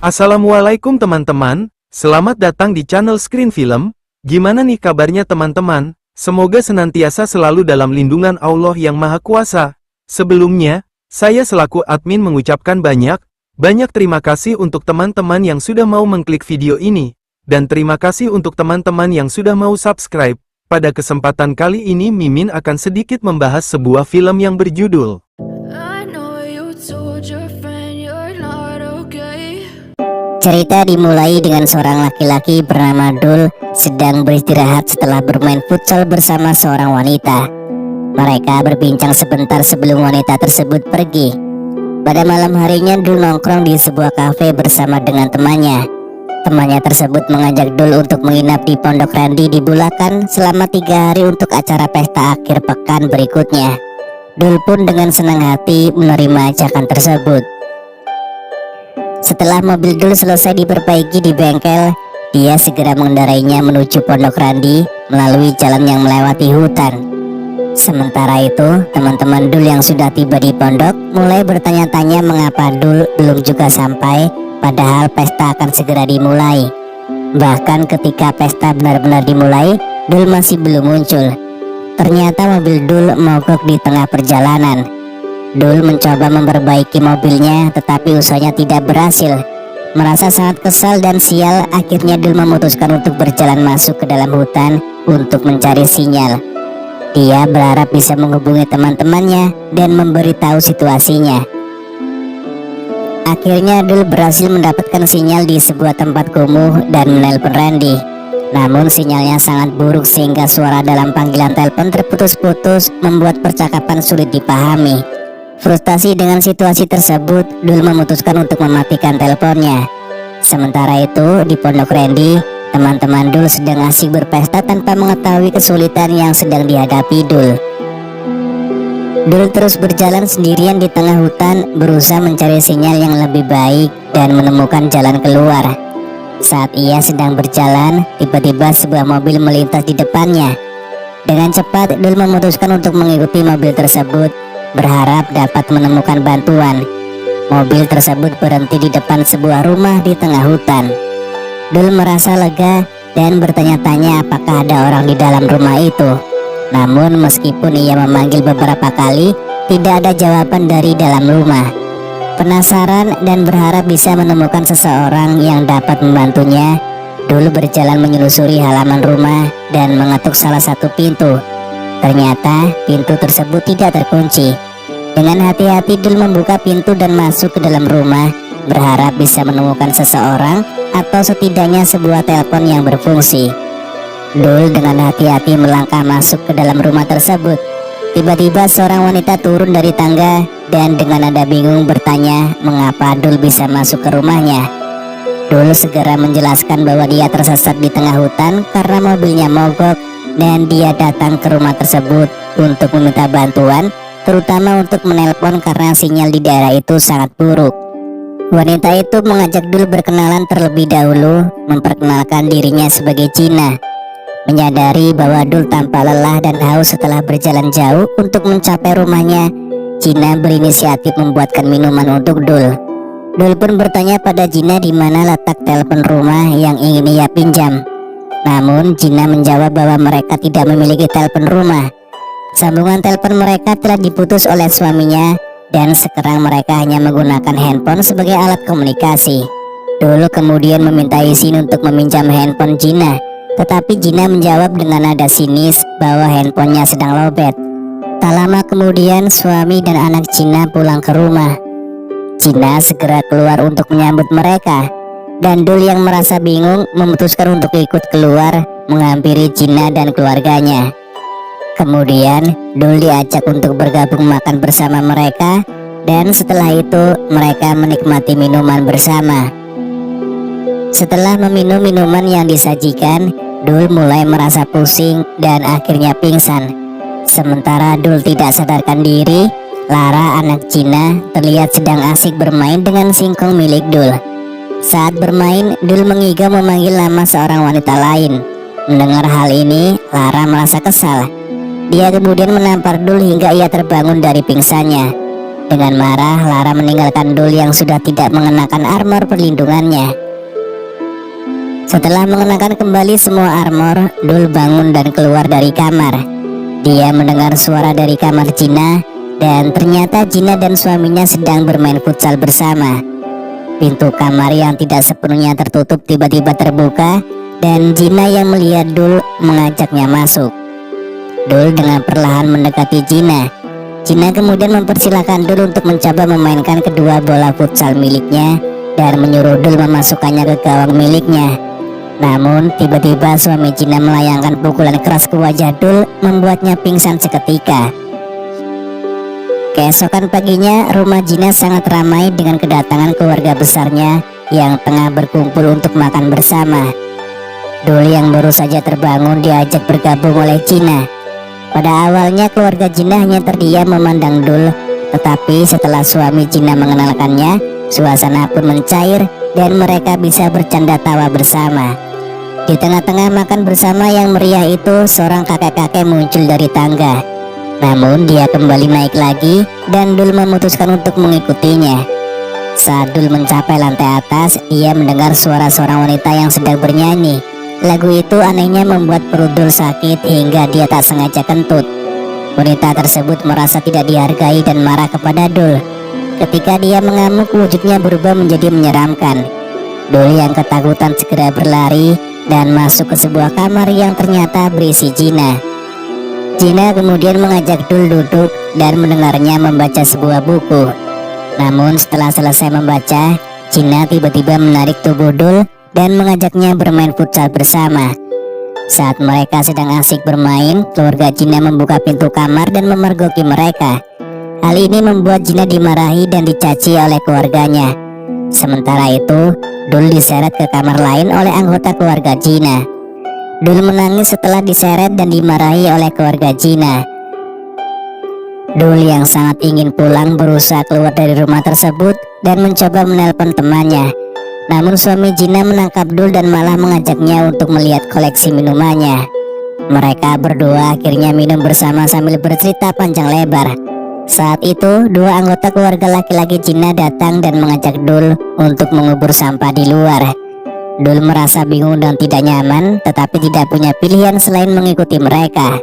Assalamualaikum teman-teman, selamat datang di channel Screen Film. Gimana nih kabarnya teman-teman? Semoga senantiasa selalu dalam lindungan Allah yang Maha Kuasa. Sebelumnya, saya selaku admin mengucapkan banyak terima kasih untuk teman-teman yang sudah mau mengklik video ini. Dan terima kasih untuk teman-teman yang sudah mau subscribe. Pada kesempatan kali ini Mimin akan sedikit membahas sebuah film yang berjudul Cerita dimulai dengan seorang laki-laki bernama Dul sedang beristirahat setelah bermain futsal bersama seorang wanita. Mereka berbincang sebentar sebelum wanita tersebut pergi. Pada malam harinya Dul nongkrong di sebuah kafe bersama dengan temannya. Temannya tersebut mengajak Dul untuk menginap di Pondok Randi di Bulakan selama 3 hari untuk acara pesta akhir pekan berikutnya. Dul pun dengan senang hati menerima ajakan tersebut. Setelah mobil Dul selesai diperbaiki di bengkel, dia segera mengendarainya menuju Pondok Randi melalui jalan yang melewati hutan. Sementara itu, teman-teman Dul yang sudah tiba di pondok mulai bertanya-tanya mengapa Dul belum juga sampai, padahal pesta akan segera dimulai. Bahkan ketika pesta benar-benar dimulai, Dul masih belum muncul. Ternyata mobil Dul mogok di tengah perjalanan. Dul mencoba memperbaiki mobilnya, tetapi usahanya tidak berhasil. Merasa sangat kesal dan sial, akhirnya Dul memutuskan untuk berjalan masuk ke dalam hutan untuk mencari sinyal. Dia berharap bisa menghubungi teman-temannya dan memberitahu situasinya. Akhirnya Dul berhasil mendapatkan sinyal di sebuah tempat kumuh dan menelpon Randy. Namun sinyalnya sangat buruk sehingga suara dalam panggilan telepon terputus-putus, membuat percakapan sulit dipahami. Frustasi dengan situasi tersebut, Dul memutuskan untuk mematikan teleponnya. Sementara itu, di Pondok Randi, teman-teman Dul sedang asik berpesta tanpa mengetahui kesulitan yang sedang dihadapi Dul. Dul terus berjalan sendirian di tengah hutan, berusaha mencari sinyal yang lebih baik dan menemukan jalan keluar. Saat ia sedang berjalan, tiba-tiba sebuah mobil melintas di depannya. Dengan cepat, Dul memutuskan untuk mengikuti mobil tersebut, berharap dapat menemukan bantuan. Mobil tersebut berhenti di depan sebuah rumah di tengah hutan. Dul merasa lega dan bertanya-tanya apakah ada orang di dalam rumah itu. Namun meskipun ia memanggil beberapa kali, tidak ada jawaban dari dalam rumah. Penasaran dan berharap bisa menemukan seseorang yang dapat membantunya, Dul berjalan menyelusuri halaman rumah dan mengetuk salah satu pintu. Ternyata pintu tersebut tidak terkunci. Dengan hati-hati Dul membuka pintu dan masuk ke dalam rumah, berharap bisa menemukan seseorang atau setidaknya sebuah telepon yang berfungsi. Dul dengan hati-hati melangkah masuk ke dalam rumah tersebut. Tiba-tiba seorang wanita turun dari tangga dan dengan nada bingung bertanya mengapa Dul bisa masuk ke rumahnya. Dul segera menjelaskan bahwa dia tersesat di tengah hutan karena mobilnya mogok dan dia datang ke rumah tersebut untuk meminta bantuan, terutama untuk menelpon karena sinyal di daerah itu sangat buruk. Wanita itu mengajak Dul berkenalan terlebih dahulu, memperkenalkan dirinya sebagai Gina. Menyadari bahwa Dul tampak lelah dan haus setelah berjalan jauh untuk mencapai rumahnya, Gina berinisiatif membuatkan minuman untuk Dul. Dul pun bertanya pada Gina di mana letak telepon rumah yang ingin ia pinjam. Namun Gina menjawab bahwa mereka tidak memiliki telepon rumah. Sambungan telepon mereka telah diputus oleh suaminya dan sekarang mereka hanya menggunakan handphone sebagai alat komunikasi. Dul kemudian meminta izin untuk meminjam handphone Gina, tetapi Gina menjawab dengan nada sinis bahwa handphonenya sedang lowbat. Tak lama kemudian suami dan anak Gina pulang ke rumah. Gina segera keluar untuk menyambut mereka. Dan Dul yang merasa bingung memutuskan untuk ikut keluar menghampiri Gina dan keluarganya. Kemudian Dul diajak untuk bergabung makan bersama mereka dan setelah itu mereka menikmati minuman bersama. Setelah meminum minuman yang disajikan, Dul mulai merasa pusing dan akhirnya pingsan. Sementara Dul tidak sadarkan diri, Lara anak Gina terlihat sedang asik bermain dengan singkong milik Dul. Saat bermain, Dul mengigau memanggil nama seorang wanita lain. Mendengar hal ini, Lara merasa kesal. Dia kemudian menampar Dul hingga ia terbangun dari pingsannya. Dengan marah, Lara meninggalkan Dul yang sudah tidak mengenakan armor perlindungannya. Setelah mengenakan kembali semua armor, Dul bangun dan keluar dari kamar. Dia mendengar suara dari kamar Gina, dan ternyata Gina dan suaminya sedang bermain futsal bersama. Pintu kamar yang tidak sepenuhnya tertutup tiba-tiba terbuka, dan Gina yang melihat Dul mengajaknya masuk. Dul dengan perlahan mendekati Gina. Gina kemudian mempersilahkan Dul untuk mencoba memainkan kedua bola futsal miliknya dan menyuruh Dul memasukkannya ke gawang miliknya. Namun tiba-tiba suami Gina melayangkan pukulan keras ke wajah Dul, membuatnya pingsan seketika. Keesokan paginya, rumah Gina sangat ramai dengan kedatangan keluarga besarnya yang tengah berkumpul untuk makan bersama. Dul yang baru saja terbangun diajak bergabung oleh Gina. Pada awalnya keluarga Gina hanya terdiam memandang Dul, tetapi setelah suami Gina mengenalkannya, suasana pun mencair dan mereka bisa bercanda tawa bersama. Di tengah-tengah makan bersama yang meriah itu, seorang kakek-kakek muncul dari tangga. Namun dia kembali naik lagi dan Dul memutuskan untuk mengikutinya. Saat Dul mencapai lantai atas, ia mendengar suara seorang wanita yang sedang bernyanyi. Lagu itu anehnya membuat perut Dul sakit hingga dia tak sengaja kentut. Wanita tersebut merasa tidak dihargai dan marah kepada Dul. Ketika dia mengamuk, wujudnya berubah menjadi menyeramkan. Dul yang ketakutan segera berlari dan masuk ke sebuah kamar yang ternyata berisi Gina. Gina kemudian mengajak Dul duduk dan mendengarnya membaca sebuah buku. Namun setelah selesai membaca, Gina tiba-tiba menarik tubuh Dul dan mengajaknya bermain futsal bersama. Saat mereka sedang asik bermain, keluarga Gina membuka pintu kamar dan memergoki mereka. Hal ini membuat Gina dimarahi dan dicaci oleh keluarganya. Sementara itu, Dul diseret ke kamar lain oleh anggota keluarga Gina. Dul menangis setelah diseret dan dimarahi oleh keluarga Gina. Dul yang sangat ingin pulang berusaha keluar dari rumah tersebut dan mencoba menelpon temannya. Namun suami Gina menangkap Dul dan malah mengajaknya untuk melihat koleksi minumannya. Mereka berdua akhirnya minum bersama sambil bercerita panjang lebar. Saat itu, dua anggota keluarga laki-laki Gina datang dan mengajak Dul untuk mengubur sampah di luar. Dul merasa bingung dan tidak nyaman, tetapi tidak punya pilihan selain mengikuti mereka.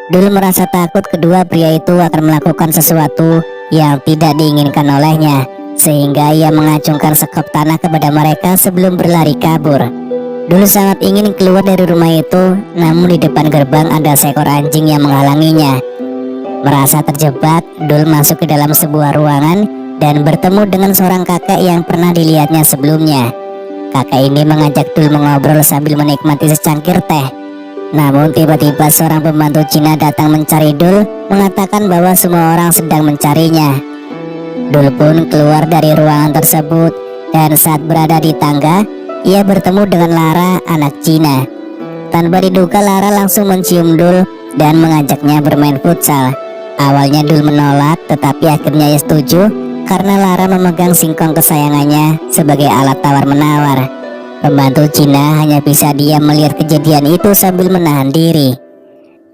Dul merasa takut kedua pria itu akan melakukan sesuatu yang tidak diinginkan olehnya, sehingga ia mengacungkan sekop tanah kepada mereka sebelum berlari kabur. Dul sangat ingin keluar dari rumah itu, namun di depan gerbang ada seekor anjing yang menghalanginya. Merasa terjebak, Dul masuk ke dalam sebuah ruangan dan bertemu dengan seorang kakek yang pernah dilihatnya sebelumnya. Kakek ini mengajak Dul mengobrol sambil menikmati secangkir teh. Namun tiba-tiba seorang pembantu Cina datang mencari Dul, mengatakan bahwa semua orang sedang mencarinya. Dul pun keluar dari ruangan tersebut dan saat berada di tangga, ia bertemu dengan Lara, anak Cina. Tanpa diduga, Lara langsung mencium Dul dan mengajaknya bermain futsal. Awalnya Dul menolak, tetapi akhirnya ia setuju karena Lara memegang singkong kesayangannya sebagai alat tawar-menawar. Pembantu Cina hanya bisa diam melihat kejadian itu sambil menahan diri.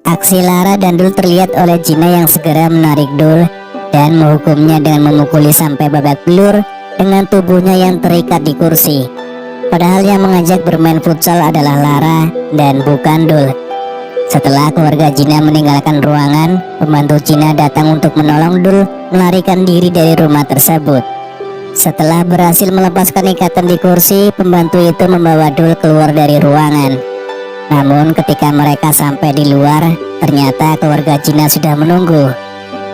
Aksi Lara dan Dul terlihat oleh Cina yang segera menarik Dul dan menghukumnya dengan memukuli sampai babak belur dengan tubuhnya yang terikat di kursi. Padahal yang mengajak bermain futsal adalah Lara dan bukan Dul. Setelah keluarga Cina meninggalkan ruangan, pembantu Cina datang untuk menolong Dul melarikan diri dari rumah tersebut. Setelah berhasil melepaskan ikatan di kursi, pembantu itu membawa Dul keluar dari ruangan. Namun ketika mereka sampai di luar, ternyata keluarga Cina sudah menunggu.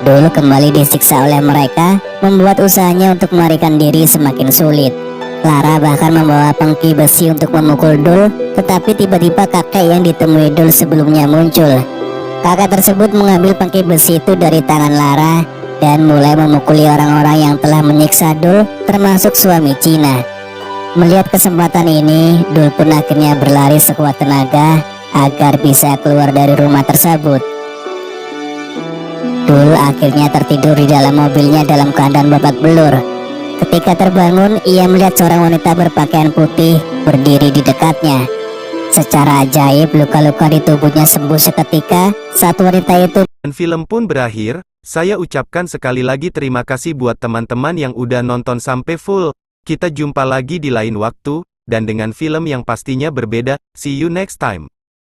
Dul kembali disiksa oleh mereka, membuat usahanya untuk melarikan diri semakin sulit. Lara bahkan membawa pengki besi untuk memukul Dul, tetapi tiba-tiba kakek yang ditemui Dul sebelumnya muncul. Kakek tersebut mengambil pengki besi itu dari tangan Lara dan mulai memukuli orang-orang yang telah menyiksa Dul, termasuk suami Cina. Melihat kesempatan ini, Dul pun akhirnya berlari sekuat tenaga agar bisa keluar dari rumah tersebut. Dul akhirnya tertidur di dalam mobilnya dalam keadaan babak belur. Ketika terbangun, ia melihat seorang wanita berpakaian putih berdiri di dekatnya. Secara ajaib, luka-luka di tubuhnya sembuh seketika saat wanita itu Dan film pun berakhir. Saya ucapkan sekali lagi terima kasih buat teman-teman yang udah nonton sampai full. Kita jumpa lagi di lain waktu, dan dengan film yang pastinya berbeda. See you next time.